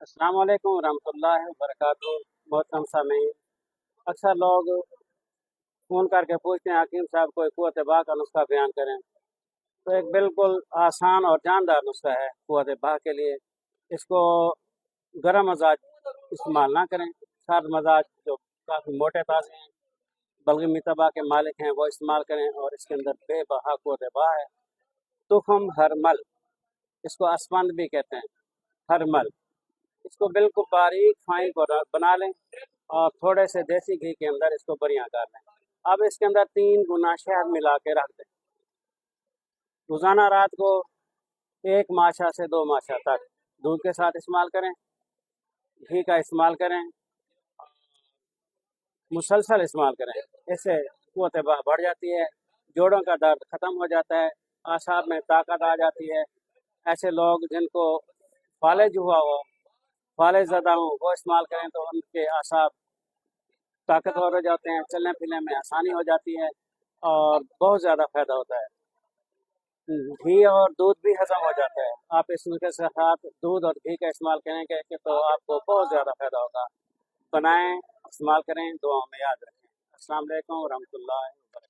अस्सलाम वालेकुम रहमतुल्लाहि व बरकातहू। मोहतरम सामीन, अक्सर लोग फ़ोन करके पूछते हैं हकीम साहब कोई कुव्वत बा का नुस्खा बयान करें। तो एक बिल्कुल आसान और जानदार नुस्खा है कुव्वत बा के लिए। इसको गर्म मजाज इस्तेमाल ना करें, सर्द मजाज जो काफ़ी मोटे ताजे हैं, बलगमी तबा के मालिक हैं, वो इस्तेमाल करें। और इसके अंदर बेबहा कुव्वत बा है। तुखम हरमल, इसको असमंद भी कहते हैं, हरमल। इसको बिल्कुल बारीक फाइन बना लें और थोड़े से देसी घी के अंदर इसको बढ़िया कर लें। अब इसके अंदर 3 गुना शहद मिला के रख दें। रोज़ाना रात को 1 माशा से 2 माशा तक दूध के साथ इस्तेमाल करें, घी का इस्तेमाल करें, मुसलसल इस्तेमाल करें। इससे कुव्वत बढ़ जाती है, जोड़ों का दर्द ख़त्म हो जाता है, आसाब में ताकत आ जाती है। ऐसे लोग जिनको फालिज हुआ हो, फालिज ज़दा हो, वो इस्तेमाल करें तो उनके आसाब ताकतवर हो जाते हैं, चलने फिरने में आसानी हो जाती है और बहुत ज़्यादा फ़ायदा होता है। घी और दूध भी हज़म हो जाता है। आप इस नुस्खे के साथ दूध और घी का इस्तेमाल करेंगे कि तो आपको बहुत ज़्यादा फ़ायदा होगा। बनाएं, इस्तेमाल करें, दुआओं में याद रखें। अस्सलाम वालेकुम रहमतुल्लाहि व बरकातहू।